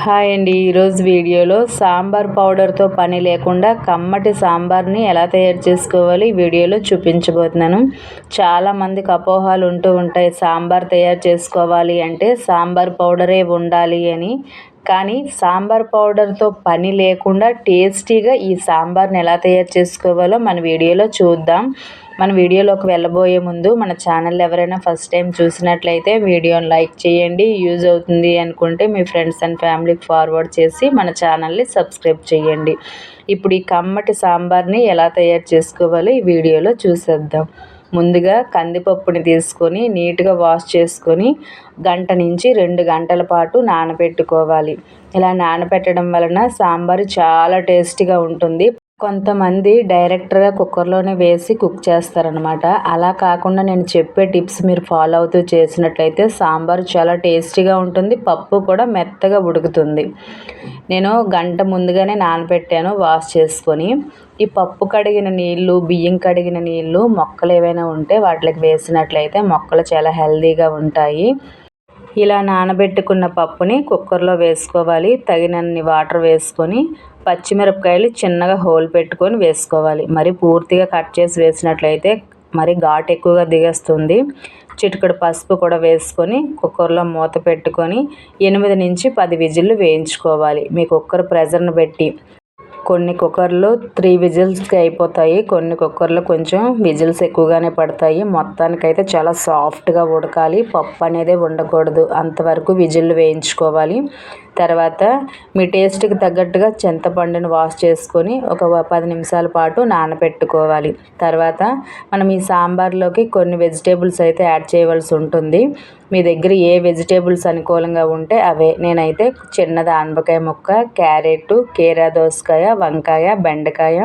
Hi అండి. ఈరోజు వీడియోలో సాంబార్ పౌడర్తో పని లేకుండా కమ్మటి సాంబార్ని ఎలా తయారు చేసుకోవాలి ఈ వీడియోలో చూపించబోతున్నాను. చాలామందికి అపోహలు ఉంటాయి, సాంబార్ తయారు చేసుకోవాలి అంటే సాంబార్ పౌడరే ఉండాలి అని. కానీ సాంబార్ పౌడర్తో పని లేకుండా టేస్టీగా ఈ సాంబార్ని ఎలా తయారు చేసుకోవాలో మన వీడియోలో చూద్దాం. మన వీడియోలోకి వెళ్ళబోయే ముందు మన ఛానల్ ఎవరైనా ఫస్ట్ టైం చూసినట్లయితే వీడియోని లైక్ చేయండి. యూజ్ అవుతుంది అనుకుంటే మీ ఫ్రెండ్స్ అండ్ ఫ్యామిలీకి ఫార్వర్డ్ చేసి మన ఛానల్ని సబ్స్క్రైబ్ చేయండి. ఇప్పుడు ఈ కమ్మటి సాంబార్ని ఎలా తయారు చేసుకోవాలో ఈ వీడియోలో చూసేద్దాం. ముందుగా కందిపప్పుని తీసుకొని నీట్గా వాష్ చేసుకొని 1 నుంచి 2 గంటల పాటు నానబెట్టుకోవాలి. ఇలా నానబెట్టడం వలన సాంబారు చాలా టేస్టీగా ఉంటుంది. కొంతమంది డైరెక్ట్గా కుక్కర్లోనే వేసి కుక్ చేస్తారనమాట. అలా కాకుండా నేను చెప్పే టిప్స్ మీరు ఫాలో అవుతూ చేసినట్లయితే సాంబారు చాలా టేస్టీగా ఉంటుంది, పప్పు కూడా మెత్తగా ఉడుకుతుంది. నేను 1 గంట ముందుగానే నానబెట్టాను వాష్ చేసుకొని. ఈ పప్పు కడిగిన నీళ్ళు, బియ్యం కడిగిన నీళ్ళు మొక్కలు ఏవైనా ఉంటే వాటికి వేసినట్లయితే మొక్కలు చాలా హెల్తీగా ఉంటాయి. ఇలా నానబెట్టుకున్న పప్పుని కుక్కర్లో వేసుకోవాలి. తగినన్ని వాటర్ వేసుకొని పచ్చిమిరపకాయలు చిన్నగా హోల్ పెట్టుకొని వేసుకోవాలి. మరి పూర్తిగా కట్ చేసి వేసినట్లయితే మరి ఘాటు ఎక్కువగా దిగేస్తుంది. చిటికెడు పసుపు కూడా వేసుకొని కుక్కర్లో మూత పెట్టుకొని 8 నుంచి 10 విజిల్లు వేయించుకోవాలి. మీ కుక్కర్ ప్రెజర్ని బట్టి కొన్ని కుక్కర్లు 3 విజిల్స్కి అయిపోతాయి, కొన్ని కుక్కర్లు కొంచెం విజిల్స్ ఎక్కువగానే పడతాయి. మొత్తానికైతే చాలా సాఫ్ట్గా ఉడకాలి, పప్పు అనేది ఉండకూడదు, అంతవరకు విజిల్లు వేయించుకోవాలి. తర్వాత మీ టేస్ట్కి తగ్గట్టుగా చింతపండుని వాష్ చేసుకొని ఒక 10 నిమిషాల పాటు నానబెట్టుకోవాలి. తర్వాత మనం ఈ సాంబార్లోకి కొన్ని వెజిటేబుల్స్ అయితే యాడ్ చేయవలసి ఉంటుంది. మీ దగ్గర ఏ వెజిటేబుల్స్ అనుకూలంగా ఉంటే అవే. నేనైతే చిన్నది ఆనపకాయ ముక్క, క్యారెట్, కీరా దోసకాయ, వంకాయ, బెండకాయ,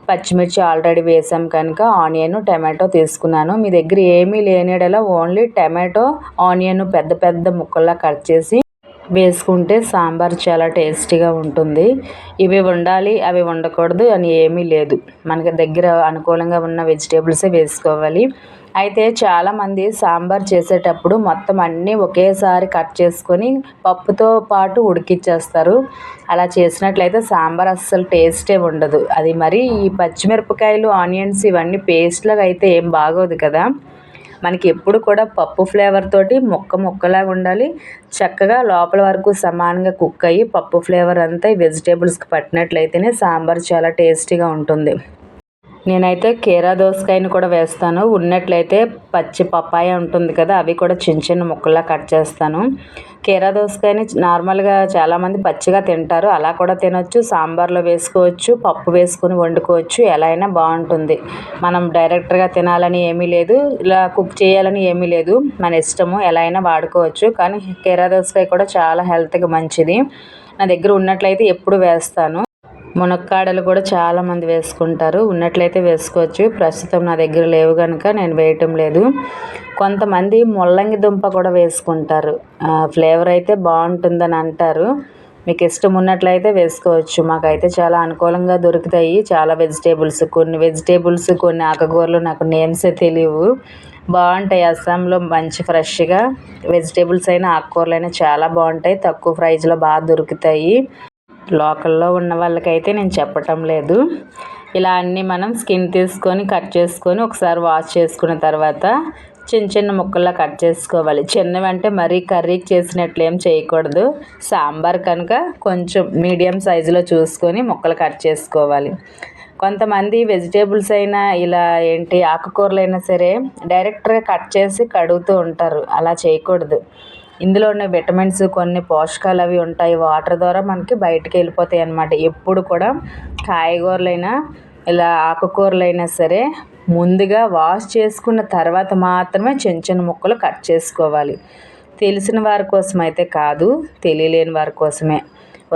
పచ్చిమిర్చి ఆల్రెడీ వేసాం కనుక ఆనియన్, టమాటో తీసుకున్నాను. మీ దగ్గర ఏమీ లేనిడలా ఓన్లీ టమాటో, ఆనియన్ పెద్ద పెద్ద ముక్కల్లా కట్ చేసి వేసుకుంటే సాంబార్ చాలా టేస్టీగా ఉంటుంది. ఇవి ఉండాలి అవి ఉండకూడదు అని ఏమీ లేదు, మనకి దగ్గర అనుకూలంగా ఉన్న వెజిటేబుల్సే వేసుకోవాలి. అయితే చాలామంది సాంబార్ చేసేటప్పుడు మొత్తం అన్నీ ఒకేసారి కట్ చేసుకొని పప్పుతో పాటు ఉడికిచ్చేస్తారు. అలా చేసినట్లయితే సాంబార్ అస్సలు టేస్టే ఉండదు. అది మరి ఈ పచ్చిమిరపకాయలు, ఆనియన్స్ ఇవన్నీ పేస్ట్లాగా అయితే ఏం బాగోదు కదా. మనకి ఎప్పుడు కూడా పప్పు ఫ్లేవర్ తోటి ముక్కలాగా ఉండాలి, చక్కగా లోపల వరకు సమానంగా కుక్ అయ్యి పప్పు ఫ్లేవర్ అంతా ఈ వెజిటేబుల్స్కి పట్టినట్లయితేనే సాంబార్ చాలా టేస్టీగా ఉంటుంది. నేనైతే కీరా దోసకాయని కూడా వేస్తాను. ఉన్నట్లయితే పచ్చి పప్పాయ ఉంటుంది కదా, అవి కూడా చిన్న చిన్న ముక్కల్లా కట్ చేస్తాను. కీరా దోసకాయని నార్మల్గా చాలామంది పచ్చిగా తింటారు, అలా కూడా తినొచ్చు, సాంబార్లో వేసుకోవచ్చు, పప్పు వేసుకొని వండుకోవచ్చు, ఎలా అయినా బాగుంటుంది. మనం డైరెక్ట్గా తినాలని ఏమీ లేదు, ఇలా కుక్ చేయాలని ఏమీ లేదు, మన ఇష్టము, ఎలా అయినా వాడుకోవచ్చు. కానీ కీరా దోసకాయ కూడా చాలా హెల్త్కి మంచిది. నా దగ్గర ఉన్నట్లయితే ఎప్పుడు వేస్తాను. మునక్కాడలు కూడా చాలామంది వేసుకుంటారు, ఉన్నట్లయితే వేసుకోవచ్చు. ప్రస్తుతం నా దగ్గర లేవు కనుక నేను వేయటం లేదు. కొంతమంది ముల్లంగి దుంప కూడా వేసుకుంటారు, ఫ్లేవర్ అయితే బాగుంటుందని అంటారు. మీకు ఇష్టం ఉన్నట్లయితే వేసుకోవచ్చు. మాకైతే చాలా అనుకూలంగా దొరుకుతాయి చాలా వెజిటేబుల్స్. కొన్ని ఆకుకూరలు నాకు నేమ్సే తెలియవు, బాగుంటాయి. అస్సాంలో మంచి ఫ్రెష్గా వెజిటేబుల్స్ అయినా ఆకుకూరలు అయినా చాలా బాగుంటాయి, తక్కువ ప్రైస్లో బాగా దొరుకుతాయి. లోకల్లో ఉన్న వాళ్ళకైతే నేను చెప్పటం లేదు. ఇలా అన్నీ మనం స్కిన్ తీసుకొని కట్ చేసుకొని ఒకసారి వాష్ చేసుకున్న తర్వాత చిన్న చిన్న ముక్కల్లా కట్ చేసుకోవాలి. చిన్నవి అంటే మరీ కర్రీకి చేసినట్లు ఏం చేయకూడదు, సాంబార్ కనుక కొంచెం మీడియం సైజులో చూసుకొని ముక్కలు కట్ చేసుకోవాలి. కొంతమంది వెజిటేబుల్స్ అయినా ఇలా ఆకుకూరలైనా సరే డైరెక్ట్గా కట్ చేసి కడుగుతూ ఉంటారు, అలా చేయకూడదు. ఇందులో ఉన్న విటమిన్స్, కొన్ని పోషకాలు అవి ఉంటాయి, వాటర్ ద్వారా మనకి బయటికి వెళ్ళిపోతాయి అన్నమాట. ఎప్పుడు కూడా కాయగూరలైనా ఇలా ఆకుకూరలైనా సరే ముందుగా వాష్ చేసుకున్న తర్వాత మాత్రమే చిన్న చిన్న ముక్కలు కట్ చేసుకోవాలి. తెలిసిన వారి కోసం అయితే కాదు, తెలియలేని వారి కోసమే.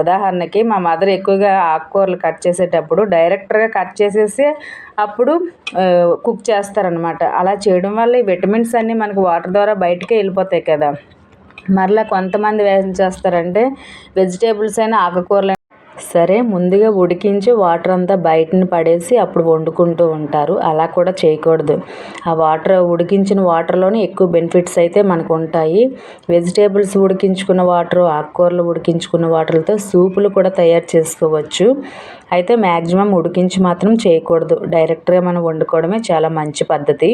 ఉదాహరణకి మా మదర్ ఎక్కువగా ఆకుకూరలు కట్ చేసేటప్పుడు డైరెక్ట్గా కట్ చేసేసి అప్పుడు కుక్ చేస్తారనమాట. అలా చేయడం వల్ల ఈ విటమిన్స్ అన్నీ మనకు వాటర్ ద్వారా బయటికే వెళ్ళిపోతాయి కదా. మరలా కొంతమంది ఏం చేస్తారంటే వెజిటేబుల్స్ అయినా ఆకుకూరలు సరే ముందుగా ఉడికించి వాటర్ అంతా బయటని పడేసి అప్పుడు వండుకుంటూ ఉంటారు. అలా కూడా చేయకూడదు. ఆ ఉడికించిన వాటర్లోనే ఎక్కువ బెనిఫిట్స్ అయితే మనకు ఉంటాయి. వెజిటేబుల్స్ ఉడికించుకున్న వాటర్, ఆకుకూరలు ఉడికించుకున్న వాటర్లతో సూపులు కూడా తయారు చేసుకోవచ్చు. అయితే మ్యాక్సిమం ఉడికించి మాత్రం చేయకూడదు. డైరెక్ట్గా మనం వండుకోవడమే చాలా మంచి పద్ధతి.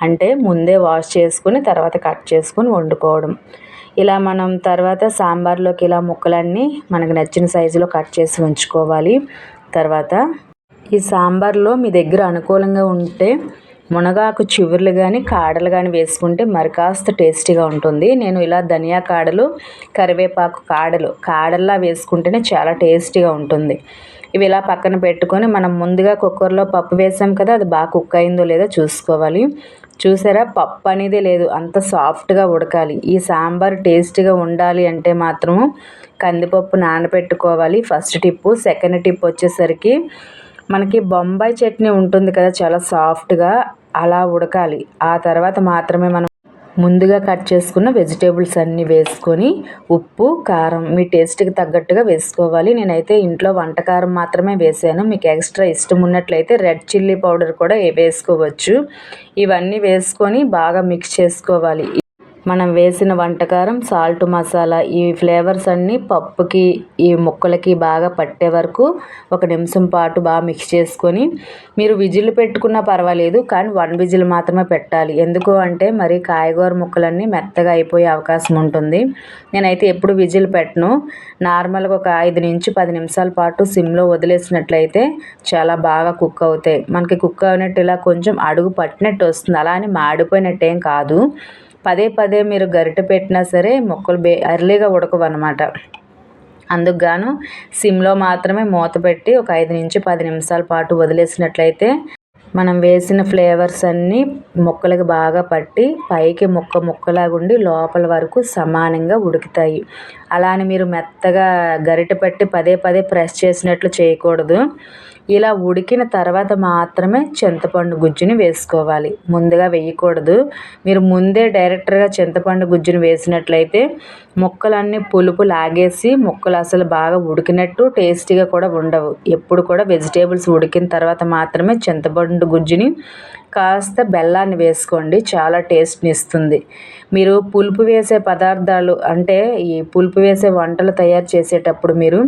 అంటే ముందే వాష్ చేసుకుని తర్వాత కట్ చేసుకుని వండుకోవడం. ఇలా మనం తర్వాత సాంబార్లోకి ఇలా ముక్కలన్నీ మనకు నచ్చిన సైజులో కట్ చేసి ఉంచుకోవాలి. తర్వాత ఈ సాంబార్లో మీ దగ్గర అనుకూలంగా ఉంటే మునగాకు చివర్లు కానీ కాడలు కానీ వేసుకుంటే మరి కాస్త టేస్టీగా ఉంటుంది. నేను ఇలా ధనియా కాడలు, కరివేపాకు కాడల్లా వేసుకుంటేనే చాలా టేస్టీగా ఉంటుంది. ఇవి ఇలా పక్కన పెట్టుకొని మనం ముందుగా కుక్కర్లో పప్పు వేసాం కదా, అది బాగా కుక్ అయిందో లేదో చూసుకోవాలి. చూసారా, పప్పు అనేది లేదు, అంత సాఫ్ట్గా ఉడకాలి. ఈ సాంబార్ టేస్టీగా ఉండాలి అంటే మాత్రము కందిపప్పు నానబెట్టుకోవాలి ఫస్ట్ టిప్పు. సెకండ్ టిప్ వచ్చేసరికి మనకి బొంబాయి చట్నీ ఉంటుంది కదా, చాలా సాఫ్ట్గా అలా ఉడకాలి. ఆ తర్వాత మాత్రమే మనం ముందుగా కట్ చేసుకున్న వెజిటేబుల్స్ అన్నీ వేసుకొని ఉప్పు, కారం మీ టేస్ట్కి తగ్గట్టుగా వేసుకోవాలి. నేనైతే ఇంట్లో వంటకారం మాత్రమే వేసాను. మీకు ఎక్స్ట్రా ఇష్టం ఉన్నట్లయితే రెడ్ చిల్లీ పౌడర్ కూడా వేసుకోవచ్చు. ఇవన్నీ వేసుకొని బాగా మిక్స్ చేసుకోవాలి. మనం వేసిన వంటకారం, సాల్ట్, మసాలా ఈ ఫ్లేవర్స్ అన్నీ పప్పుకి ఈ ముక్కలకి బాగా పట్టే వరకు 1 నిమిషం పాటు బాగా మిక్స్ చేసుకొని మీరు విజిల్ పెట్టుకున్నా పర్వాలేదు, కానీ 1 విజిల్ మాత్రమే పెట్టాలి. ఎందుకు అంటే మరి కాయగూర ముక్కలన్నీ మెత్తగా అయిపోయే అవకాశం ఉంటుంది. నేనైతే ఎప్పుడు విజిల్ పెట్టను. నార్మల్గా ఒక 5 నుంచి 10 నిమిషాల పాటు సిమ్లో వదిలేసినట్లయితే చాలా బాగా కుక్ అవుతాయి. మనకి కుక్ అయినట్టు ఇలా కొంచెం అడుగు పట్టినట్టు వస్తుంది, అలా అని మాడిపోయినట్టు ఏం కాదు. పదే పదే మీరు గరిటె పెట్టినా సరే ముక్కలు ఎర్లీగా ఉడకవు అన్నమాట. అందుకు గాను సిమ్లో మాత్రమే మూత పెట్టి ఒక 5 నుంచి 10 నిమిషాల పాటు వదిలేసినట్లయితే మనం వేసిన ఫ్లేవర్స్ అన్నీ ముక్కలకి బాగా పట్టి పైకి ముక్కలాగుండి లోపల వరకు సమానంగా ఉడుకుతాయి. అలా అని మీరు మెత్తగా గరిటె పెట్టి పదే పదే ప్రెస్ చేసినట్లు చేయకూడదు. ఇలా ఉడికిన తర్వాత మాత్రమే చింతపండు గుజ్జుని వేసుకోవాలి, ముందుగా వేయకూడదు. మీరు ముందే డైరెక్ట్గా చింతపండు గుజ్జుని వేసినట్లయితే ముక్కలన్నీ పులుపు లాగేసి ముక్కలు అసలు బాగా ఉడికినట్టు టేస్టీగా కూడా ఉండవు. ఎప్పుడు కూడా వెజిటేబుల్స్ ఉడికిన తర్వాత మాత్రమే చింతపండు గుజ్జుని కాస్త బెల్లాన్ని వేసుకోండి, చాలా టేస్ట్ని ఇస్తుంది. మీరు పులుపు వేసే పదార్థాలు అంటే ఈ పులుపు వేసే వంటలు తయారు చేసేటప్పుడు మీరు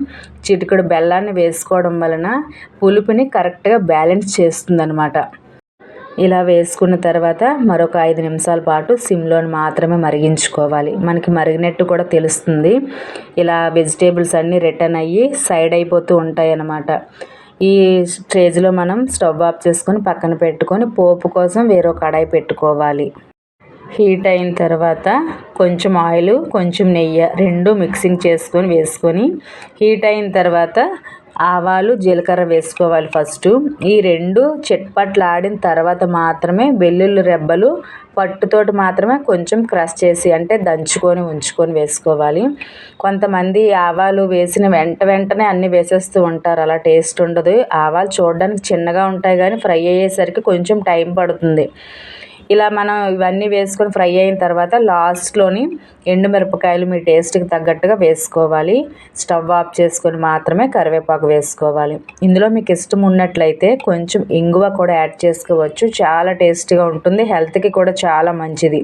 చిటికెడు బెల్లాన్ని వేసుకోవడం వలన పులుపుని కరెక్ట్గా బ్యాలెన్స్ చేస్తుందన్నమాట. ఇలా వేసుకున్న తర్వాత మరొక 5 నిమిషాల పాటు సిమ్లోని మాత్రమే మరిగించుకోవాలి. మనకి మరిగినట్టు కూడా తెలుస్తుంది. ఇలా వెజిటేబుల్స్ అన్నీ రిటర్న్ అయ్యి సైడ్ అయిపోతూ ఉంటాయి అన్నమాట. ఈ స్టేజ్లో మనం స్టవ్ ఆఫ్ చేసుకొని పక్కన పెట్టుకొని పోపు కోసం వేరొక కడాయి పెట్టుకోవాలి. హీట్ అయిన తర్వాత కొంచెం ఆయిల్, కొంచెం నెయ్యి రెండు మిక్సింగ్ చేసుకొని వేసుకొని హీట్ అయిన తర్వాత ఆవాలు, జీలకర్ర వేసుకోవాలి ఫస్ట్. ఈ రెండు చిట్పట్లాడిన తర్వాత మాత్రమే వెల్లుల్లి రెబ్బలు పట్టుతోటి మాత్రమే కొంచెం క్రష్ చేసి అంటే దంచుకొని ఉంచుకొని వేసుకోవాలి. కొంతమంది ఆవాలు వేసిన వెంటనే అన్నీ వేసేస్తూ ఉంటారు, అలా టేస్ట్ ఉండదు. ఆవాలు చూడడానికి చిన్నగా ఉంటాయి కానీ ఫ్రై అయ్యేసరికి కొంచెం టైం పడుతుంది. ఇలా మనం ఇవన్నీ వేసుకొని ఫ్రై అయిన తర్వాత లాస్ట్లోని ఎండుమిరపకాయలు మీ టేస్ట్కి తగ్గట్టుగా వేసుకోవాలి. స్టవ్ ఆఫ్ చేసుకొని మాత్రమే కరివేపాకు వేసుకోవాలి. ఇందులో మీకు ఇష్టం ఉన్నట్లయితే కొంచెం ఇంగువ కూడా యాడ్ చేసుకోవచ్చు, చాలా టేస్టీగా ఉంటుంది, హెల్త్కి కూడా చాలా మంచిది.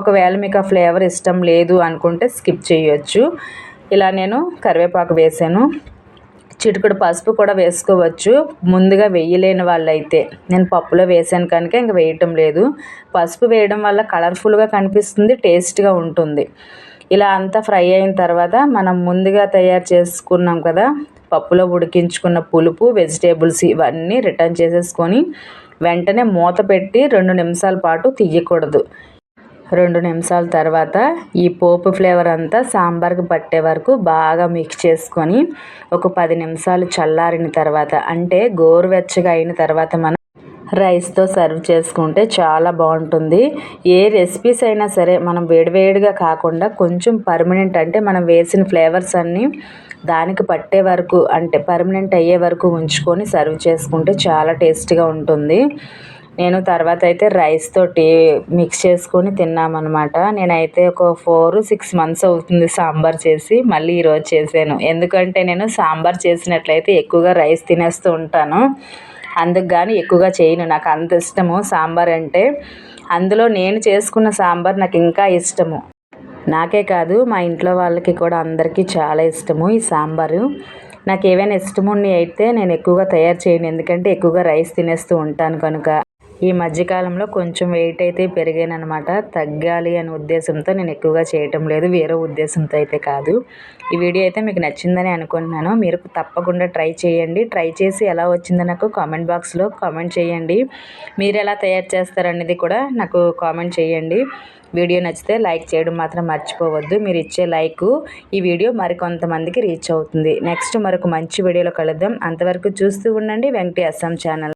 ఒకవేళ మీకు ఆ ఫ్లేవర్ ఇష్టం లేదు అనుకుంటే స్కిప్ చేయొచ్చు. ఇలా నేను కరివేపాకు వేసాను. చిటికెడు పసుపు కూడా వేసుకోవచ్చు ముందుగా వేయలేని వాళ్ళైతే. నేను పప్పులో వేసాను కనుక ఇంక వేయటం లేదు. పసుపు వేయడం వల్ల కలర్ఫుల్గా కనిపిస్తుంది, టేస్ట్గా ఉంటుంది. ఇలా అంతా ఫ్రై అయిన తర్వాత మనం ముందుగా తయారు చేసుకున్నాం కదా పప్పులో ఉడికించుకున్న పులుపు, వెజిటేబుల్స్ ఇవన్నీ రిటర్న్ చేసేసుకొని వెంటనే మూత పెట్టి 2 నిమిషాల పాటు తీయకూడదు. 2 నిమిషాల తర్వాత ఈ పోపు ఫ్లేవర్ అంతా సాంబార్కి పట్టే వరకు బాగా మిక్స్ చేసుకొని ఒక 10 నిమిషాలు చల్లారిన తర్వాత అంటే గోరువెచ్చగా అయిన తర్వాత మనం రైస్తో సర్వ్ చేసుకుంటే చాలా బాగుంటుంది. ఏ రెసిపీస్ అయినా సరే మనం వేడివేడిగా కాకుండా కొంచెం పర్మనెంట్ అంటే మనం వేసిన ఫ్లేవర్స్ అన్నీ దానికి పట్టే వరకు అంటే పర్మనెంట్ అయ్యే వరకు ఉంచుకొని సర్వ్ చేసుకుంటే చాలా టేస్టీగా ఉంటుంది. నేను తర్వాత అయితే రైస్ తోటి మిక్స్ చేసుకొని తిన్నామన్నమాట. నేనైతే ఒక 4-6 మంత్స్ అవుతుంది సాంబార్ చేసి. మళ్ళీ ఈరోజు చేశాను. ఎందుకంటే నేను సాంబార్ చేసినట్లయితే ఎక్కువగా రైస్ తినేస్తూ ఉంటాను. అందుకు గాని ఎక్కువగా చేయను. నాకు అంత ఇష్టము సాంబార్ అంటే. అందులో నేను చేసుకున్న సాంబార్ నాకు ఇంకా ఇష్టము. నాకే కాదు మా ఇంట్లో వాళ్ళకి కూడా అందరికీ చాలా ఇష్టము ఈ సాంబారు. నాకు ఏవైనా ఇష్టమున్నవి అయితే నేను ఎక్కువగా తయారు చేయను. ఎందుకంటే ఎక్కువగా రైస్ తినేస్తూ ఉంటాను కనుక. ఈ మధ్యకాలంలో కొంచెం వెయిట్ అయితే పెరిగాననమాట. తగ్గాలి అనే ఉద్దేశంతో నేను ఎక్కువగా చేయటం లేదు. వేరే ఉద్దేశంతో అయితే కాదు. ఈ వీడియో అయితే మీకు నచ్చిందని అనుకుంటున్నాను. మీరు తప్పకుండా ట్రై చేయండి. ట్రై చేసి ఎలా వచ్చిందో నాకు కామెంట్ బాక్స్లో కామెంట్ చేయండి. మీరు ఎలా తయారు చేస్తారనేది కూడా నాకు కామెంట్ చేయండి. వీడియో నచ్చితే లైక్ చేయడం మాత్రం మర్చిపోవద్దు. మీరు ఇచ్చే లైక్ ఈ వీడియో మరికొంతమందికి రీచ్ అవుతుంది. నెక్స్ట్ మరొక మంచి వీడియోలో కలుద్దాం. అంతవరకు చూస్తూ ఉండండి వెంకటి అస్సాం ఛానల్.